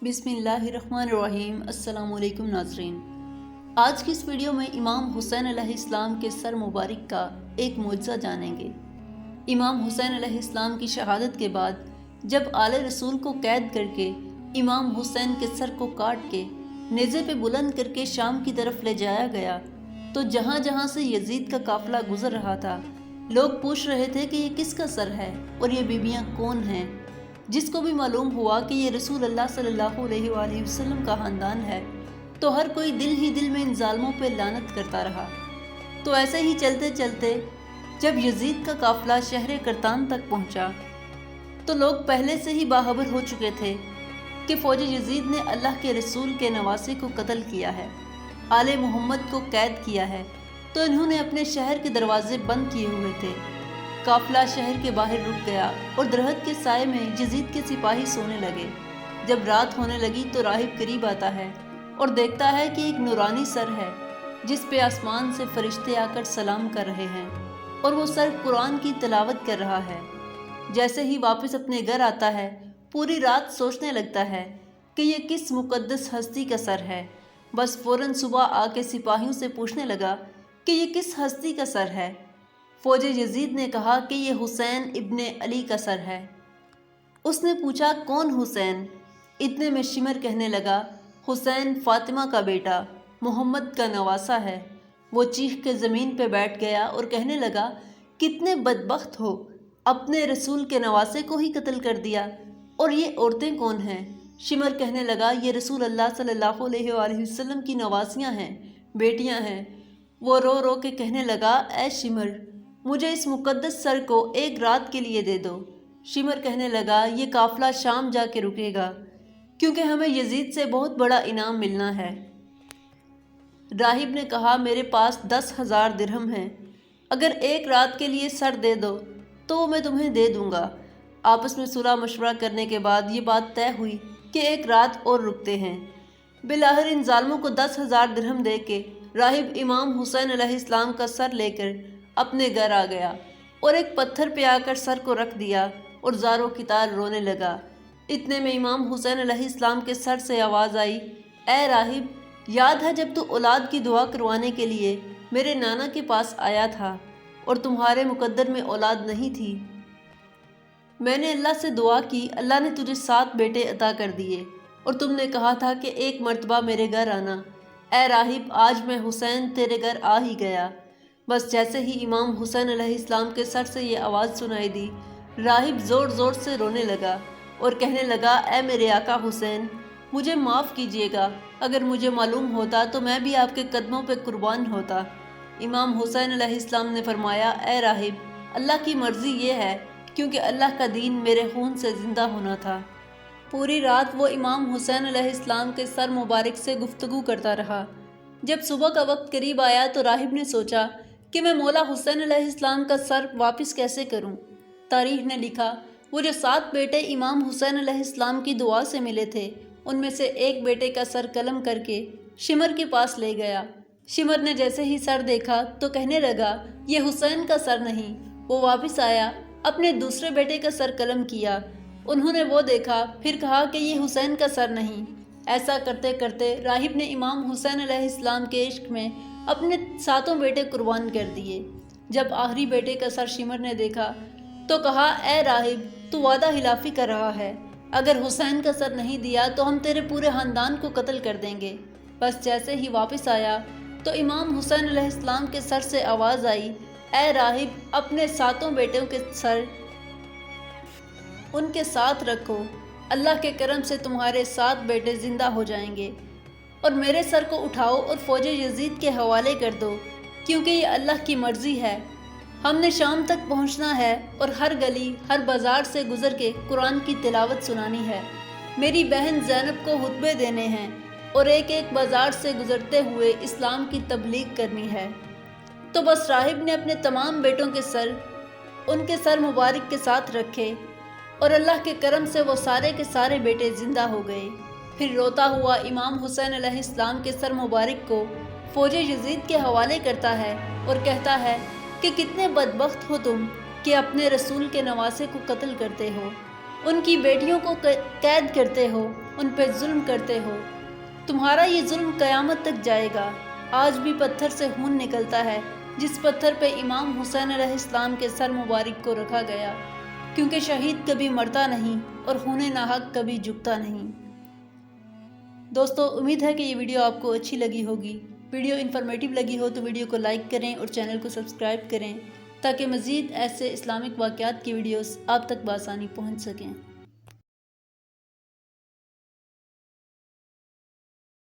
बिस्मिल्लाहिर्रहमानिर्रहीम। अस्सलाम वालेकुम नाज़रीन। आज की इस वीडियो में इमाम हुसैन अलैहिस्सलाम के सर मुबारक का एक मुअज्ज़ा जानेंगे। इमाम हुसैन अलैहिस्सलाम की शहादत के बाद जब आले रसूल को कैद करके इमाम हुसैन के सर को काट के नेज़े पे बुलंद करके शाम की तरफ ले जाया गया, तो जहाँ जहाँ से यजीद का काफ़िला गुजर रहा था, लोग पूछ रहे थे कि ये किसका सर है और ये बीबियाँ कौन हैं। जिसको भी मालूम हुआ कि ये रसूल अल्लाह सल्लल्लाहु अलैहि वसल्लम का ख़ानदान है, तो हर कोई दिल ही दिल में इन ज़ालिमों पे लानत करता रहा। तो ऐसे ही चलते चलते जब यजीद का काफ़िला शहर करतान तक पहुंचा, तो लोग पहले से ही बाखबर हो चुके थे कि फ़ौज यजीद ने अल्लाह के रसूल के नवासे को कत्ल किया है, आले मोहम्मद को कैद किया है। तो इन्होंने अपने शहर के दरवाजे बंद किए हुए थे। काफ़िला शहर के बाहर रुक गया और दरख्त के साए में यजीद के सिपाही सोने लगे। जब रात होने लगी तो राहिब करीब आता है और देखता है कि एक नूरानी सर है जिस पे आसमान से फरिश्ते आकर सलाम कर रहे हैं और वो सर कुरान की तिलावत कर रहा है। जैसे ही वापस अपने घर आता है, पूरी रात सोचने लगता है कि ये किस मुक़द्दस हस्ती का सर है। बस फ़ौरन सुबह आके सिपाहियों से पूछने लगा कि ये किस हस्ती का सर है। फ़ौज यजीद ने कहा कि ये हुसैन इब्ने अली का सर है। उसने पूछा, कौन हुसैन? इतने में शिमर कहने लगा, हुसैन फ़ातिमा का बेटा, मोहम्मद का नवासा है। वो चीख के ज़मीन पे बैठ गया और कहने लगा, कितने बदबख्त हो, अपने रसूल के नवासे को ही कत्ल कर दिया। और ये औरतें कौन हैं? शिमर कहने लगा, ये रसूल अल्लाह सल्लल्लाहु अलैहि वसल्लम की नवासियाँ हैं, बेटियाँ हैं। वो रो रो के कहने लगा, ऐ शिमर, मुझे इस मुक़द्दस सर को एक रात के लिए दे दो। शिमर कहने लगा, ये काफ़िला शाम जाके रुकेगा, क्योंकि हमें यजीद से बहुत बड़ा इनाम मिलना है। राहिब ने कहा, मेरे पास 10,000 दिरहम हैं, अगर एक रात के लिए सर दे दो तो मैं तुम्हें दे दूँगा। आपस में सुलह मशवरा करने के बाद ये बात तय हुई कि एक रात और रुकते हैं। बिलाखिर इन ज़ालिमों को 10,000 दिरहम दे के राहिब इमाम हुसैन अलैहिस्सलाम का सर लेकर अपने घर आ गया और एक पत्थर पे आकर सर को रख दिया और ज़ारो कितार रोने लगा। इतने में इमाम हुसैन अलैहिस्सलाम के सर से आवाज़ आई, ए राहिब, याद है जब तू औलाद की दुआ करवाने के लिए मेरे नाना के पास आया था और तुम्हारे मुकद्दर में औलाद नहीं थी? मैंने अल्लाह से दुआ की, अल्लाह ने तुझे 7 बेटे अता कर दिए और तुमने कहा था कि एक मर्तबा मेरे घर आना। ए राहिब, आज मैं हुसैन तेरे घर आ ही गया। बस जैसे ही इमाम हुसैन अलैहिस्सलाम के सर से ये आवाज़ सुनाई दी, राहिब ज़ोर ज़ोर से रोने लगा और कहने लगा, ए मेरे आका हुसैन, मुझे माफ़ कीजिएगा, अगर मुझे मालूम होता तो मैं भी आपके कदमों पे कुर्बान होता। इमाम हुसैन अलैहिस्सलाम ने फरमाया, ए राहिब, अल्लाह की मर्ज़ी ये है, क्योंकि अल्लाह का दीन मेरे खून से ज़िंदा होना था। पूरी रात वो इमाम हुसैन अलैहिस्सलाम के सर मुबारक से गुफ्तगू करता रहा। जब सुबह का वक्त करीब आया तो राहिब ने सोचा कि मैं मौला हुसैन अलैहिस्सलाम का सर वापस कैसे करूं। तारीख ने लिखा, वो जो 7 बेटे इमाम हुसैन अलैहिस्सलाम की दुआ से मिले थे, उनमें से एक बेटे का सर कलम करके शिमर के पास ले गया। शिमर ने जैसे ही सर देखा तो कहने लगा, ये हुसैन का सर नहीं। वो वापस आया, अपने दूसरे बेटे का सर कलम किया। उन्होंने वो देखा, फिर कहा कि ये हुसैन का सर नहीं। ऐसा करते करते राहिब ने इमाम हुसैन अलैहिस्सलाम के इश्क में अपने 7 बेटे कुर्बान कर दिए। जब आखिरी बेटे का सर शिमर ने देखा तो कहा, ए राहिब, तू वादा हिलाफी कर रहा है, अगर हुसैन का सर नहीं दिया तो हम तेरे पूरे ख़ानदान को कत्ल कर देंगे। बस जैसे ही वापस आया तो इमाम हुसैन अलैहिस्सलाम के सर से आवाज़ आई, ए राहिब, अपने 7 बेटों के सर उनके साथ रखो, अल्लाह के करम से तुम्हारे 7 बेटे ज़िंदा हो जाएंगे और मेरे सर को उठाओ और फ़ौज यजीद के हवाले कर दो, क्योंकि ये अल्लाह की मर्ज़ी है। हमने शाम तक पहुंचना है और हर गली हर बाज़ार से गुज़र के कुरान की तिलावत सुनानी है। मेरी बहन ज़ैनब को खुतबे देने हैं और एक एक बाज़ार से गुज़रते हुए इस्लाम की तबलीग करनी है। तो बस राहिब ने अपने तमाम बेटों के सर उनके सर मुबारक के साथ रखे और अल्लाह के करम से वो सारे के सारे बेटे ज़िंदा हो गए। फिर रोता हुआ इमाम हुसैन अलैहिस्सलाम के सर मुबारक को फ़ौज यजीद के हवाले करता है और कहता है कि कितने बदबख्त हो तुम कि अपने रसूल के नवासे को कत्ल करते हो। ان کی بیٹیوں کو قید کرتے ہو، ان پہ ظلم کرتے ہو۔ تمہارا یہ ظلم قیامت تک جائے گا۔ آج بھی پتھر سے خون نکلتا ہے، جس پتھر پہ امام حسین علیہ السلام کے سر مبارک کو رکھا گیا، کیونکہ شہید کبھی مرتا نہیں اور خون ناحق کبھی جھکتا نہیں۔ دوستو، امید ہے کہ یہ ویڈیو آپ کو اچھی لگی ہوگی۔ ویڈیو انفارمیٹیو لگی ہو تو ویڈیو کو لائک کریں اور چینل کو سبسکرائب کریں تاکہ مزید ایسے اسلامک واقعات کی ویڈیوز آپ تک بآسانی پہنچ سکیں۔